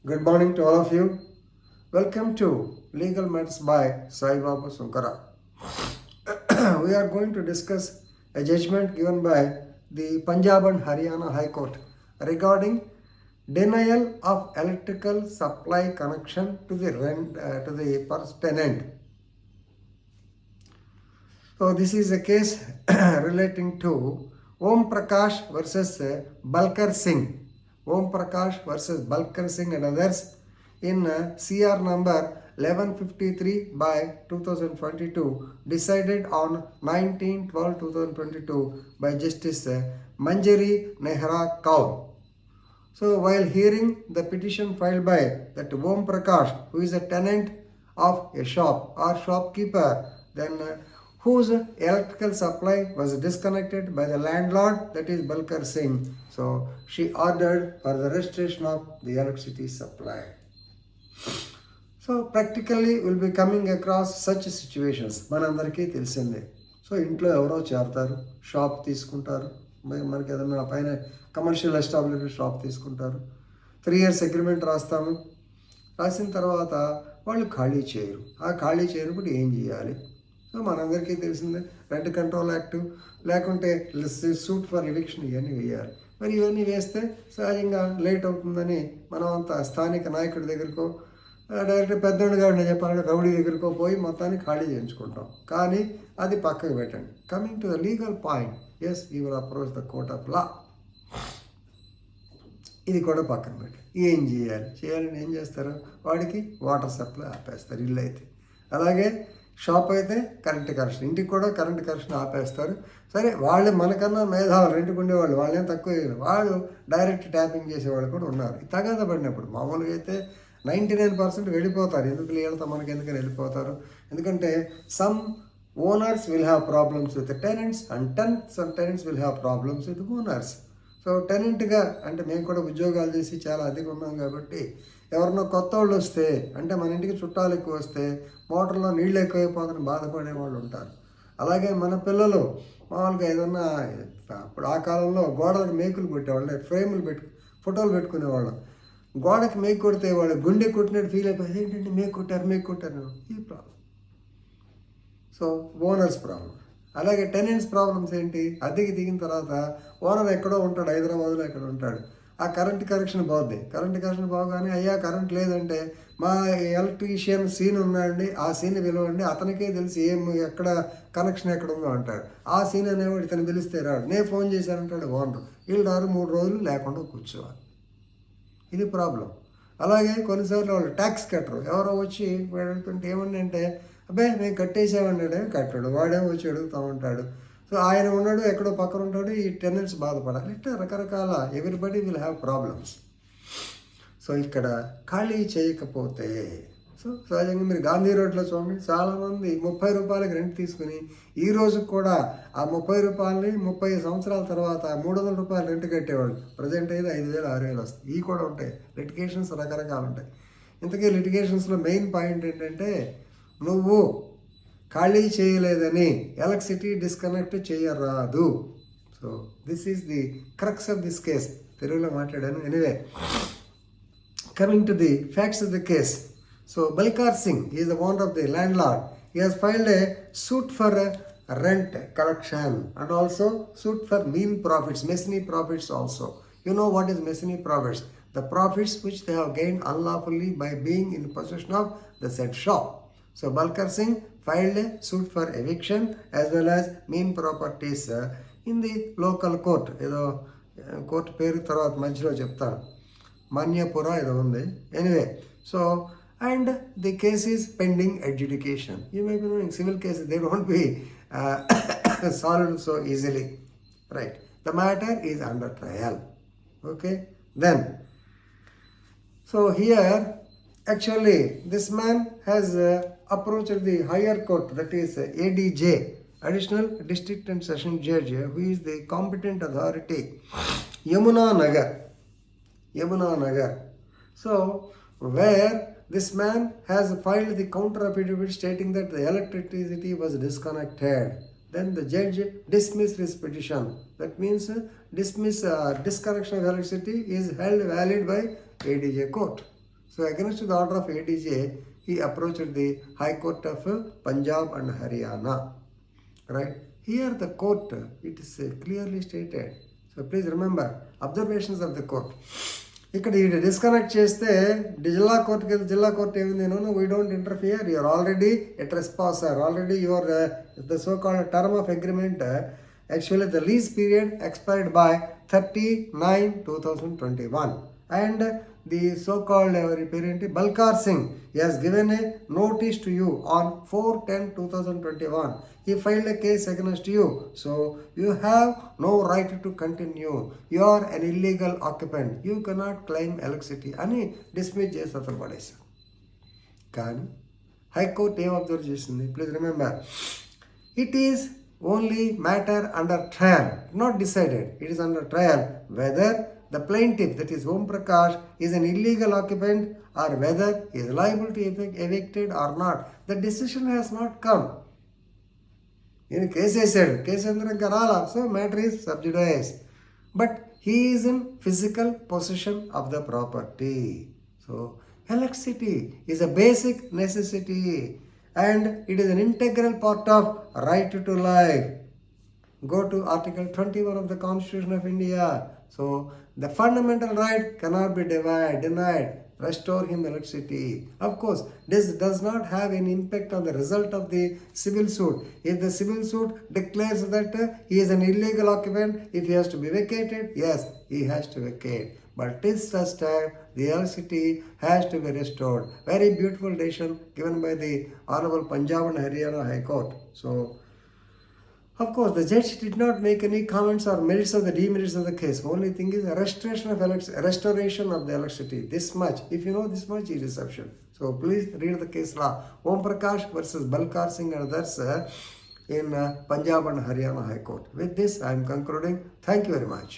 Good morning to all of you. Welcome to Legal Matters by Sai Baba Sunkara. We are going to discuss a judgment given by the Punjab and Haryana High Court regarding denial of electrical supply connection to the first tenant. So this is a case relating to Prakash versus Balkan Singh. Prakash versus Balkan Singh and others in CR number 1153 by 2022 decided on 19/12/2022 by Justice Manjari Nehra Kaur. So while hearing the petition filed by that Prakash, who is a tenant of a shop or shopkeeper, then whose electrical supply was disconnected by the landlord, that is Balkan Singh. So she ordered for the restoration of the electricity supply. So practically we'll be coming across such situations. మనందరికీ తెలిసిందే. So ఇంట్లో ఎవరో చేరతారు, shop తీసుకుంటారు, మనకి ఏదైనా పైన commercial establishment shop తీసుకుంటారు, 3 years agreement రాస్తాము. రాసిన తర్వాత వాళ్ళు ఖాళీ చేయరు. ఆ ఖాళీ చేయనప్పుడు ఏం చేయాలి? సో మనందరికీ తెలిసిందే, రెంట్ కంట్రోల్ యాక్ట్ లేకుంటే సూట్ ఫర్ ఎవిక్షన్ ఇవన్నీ వేయాలి. మరి ఇవన్నీ వేస్తే సహజంగా లేట్ అవుతుందని మనం అంతా స్థానిక నాయకుడి దగ్గరకో డైరెక్ట్ పెద్దోడు గారిని చెప్పాలంటే రౌడీ దగ్గరకో పోయి మొత్తాన్ని ఖాళీ చేయించుకుంటాం. కానీ అది పక్కకు పెట్టండి. Coming to the legal point, yes you will approach the court of law. ఇది కూడా పక్కన పెట్టి ఏం చేయాలని ఏం చేస్తారు? వాడికి వాటర్ సప్లై ఆపేస్తారు ఇల్లు అయితే. అలాగే షాప్ అయితే కరెంట్ కనెక్షన్, ఇంటికి కూడా కరెంట్ కనెక్షన్ ఆపేస్తారు. సరే వాళ్ళు మనకన్నా మేధావులు, రెంట్కి ఉండేవాళ్ళు, వాళ్ళేం తక్కువ వాళ్ళు డైరెక్ట్ ట్యాపింగ్ చేసేవాళ్ళు కూడా ఉన్నారు. తగాద పడినప్పుడు మామూలుగా అయితే 99% వెళ్ళిపోతారు. ఎందుకు వెళ్తాం, మనకి ఎందుకని వెళ్ళిపోతారు? ఎందుకంటే some owners will have problems with tenants and tenants will have problems with owners. So టెనెంట్గా అంటే మేము కూడా ఉద్యోగాలు చేసి చాలా అధిകം ఉన్నాం కాబట్టి ఎవరినో కొత్త వాళ్ళు వస్తే, అంటే మన ఇంటికి చుట్టాలు ఎక్కువ వస్తే మోటార్లో నీళ్ళు ఎక్కువైపోతుందని బాధపడే వాళ్ళు ఉంటారు. అలాగే మన పిల్లలు మామూలుగా ఏదన్నా, అప్పుడు ఆ కాలంలో గోడలకు మేకులు పెట్టేవాళ్ళు, ఫ్రేములు ఫోటోలు పెట్టుకునేవాళ్ళం. గోడకి మేకు కొడితే వాళ్ళు గుండె కొట్టినట్టు ఫీల్ అయిపోయి ఏంటంటే మేకు కొట్టారు. ఈ ప్రాబ్లం. So owners problem. అలాగే టెనెంట్స్ ప్రాబ్లమ్స్ ఏంటి? అద్దెకి దిగిన తర్వాత ఓనర్ ఎక్కడో ఉంటాడు, హైదరాబాద్లో ఎక్కడ ఉంటాడు. ఆ కరెంట్ కనెక్షన్ బాగుంది. కరెంట్ కనెక్షన్ బాగానే అయ్యా కరెంట్ లేదంటే మా ఎలక్ట్రీషియన్ సీన్ ఉన్నాడండి, ఆ సీన్ పిలవండి, అతనికే తెలిసి ఎక్కడ కనెక్షన్ ఎక్కడ ఉందో అంటాడు. ఆ సీన్ అనేవాడు ఇతను పిలిస్తే రాడు. నేను ఫోన్ చేశానంటాడు ఓనర్. వీళ్ళు 3 రోజులు లేకుండా కూర్చోవాలి. ఇది ప్రాబ్లం. అలాగే కొన్నిసార్లు వాళ్ళు ట్యాక్స్ కట్టరు. ఎవరో వచ్చి అడుగుతుంటే ఏమండి అంటే అబ్బాయి మేము కట్టేసామన్నాడే కట్టాడు, వాడేమో వచ్చి అడుగుతూ ఉంటాడు. సో ఆయన ఉన్నాడు, ఎక్కడో పక్కన ఉంటాడు, ఈ టెనెంట్స్ బాధపడాలి. ఇట్లా రకరకాల everybody will have problems. So ఇక్కడ ఖాళీ చేయకపోతే, సో సహజంగా మీరు గాంధీ రోడ్లో చూడండి, చాలామంది 30 రూపాయలకి రెంట్ తీసుకుని ఈ రోజు కూడా ఆ 30 రూపాయలని 30 సంవత్సరాల తర్వాత 300 రూపాయలు రెంట్ కట్టేవాళ్ళు. ప్రజెంట్ అయితే 5,000 6,000 వస్తాయి. ఇవి కూడా ఉంటాయి. లిటిగేషన్స్ రకరకాలు ఉంటాయి. ఇంతకీ లిటిగేషన్స్లో మెయిన్ పాయింట్ ఏంటంటే, నువ్వు ఖాళీ చేయలేదని ఎలక్ట్రిసిటీ డిస్కనెక్ట్ చేయరాదు. So this is the crux of this case. తెలుగులో మాట్లాడాను. Anyway, coming to the facts of the case. So Balkan Singh is the owner of the landlord. He has filed a suit for rent collection and also suit for mean profits, messy profits also. You know what is messy profits? The profits which they have gained unlawfully by being in possession of the said shop. So Balkan Singh filed a suit for eviction as well as mean properties in the local court. ఏదో court పేరు తర్వాత మధ్యలో చెప్తాను, మన్యపుర ఏదో ఉంది. Anyway, so and the case is pending adjudication. You may be knowing civil cases, they won't be solved so easily, right? The matter is under trial. Okay, then so here actually this man has approached the higher court, that is ADJ, Additional District and Session Judge, who is the competent authority, Yamuna Nagar. So where this man has filed the counter affidavit stating that the electricity was disconnected. Then the judge dismissed his petition. That means disconnection of electricity is held valid by ADJ court. So against the order of ADJ, he approached the High Court of Punjab and Haryana. Right? Here the court, it is clearly stated. So please remember, observations of the court. ఇక్కడ ఈ disconnect చేస్తే జిల్లా court ఏమింది, no we don't interfere, you're already a trespasser, already your the so called term of agreement, actually the lease period expired by 30/9/2021 and the so-called Balkan Singh, he has given a notice to you on 4/10/2021. He filed a case against you. So you have no right to continue. You are an illegal occupant. You cannot claim electricity. అని dismiss చేసి అతను పడేశారు. కానీ high court ఏం observe చేసింది? Please remember, it is only matter under trial, not decided. It is under trial whether the plaintiff, that is Om Prakash, is an illegal occupant or whether he is liable to be evicted or not. The decision has not come. In case I said, case andra karala, so matter is sub judice. But he is in physical possession of the property. So electricity is a basic necessity and it is an integral part of right to life. Go to Article 21 of the Constitution of India. So the fundamental right cannot be denied. Restore him electricity. Of course, this does not have any impact on the result of the civil suit. If the civil suit declares that he is an illegal occupant, if he has to be vacated, yes, he has to vacate. But till such time, the electricity has to be restored. Very beautiful decision given by the Honorable Punjab and Haryana High Court. So, of course, the judge did not make any comments or merits or the demerits of the case. Only thing is restoration of the electricity. This much. If you know this much, it is sufficient. So please read the case law. Om Prakash versus Balkan Singh and others in Punjab and Haryana High Court. With this, I am concluding. Thank you very much.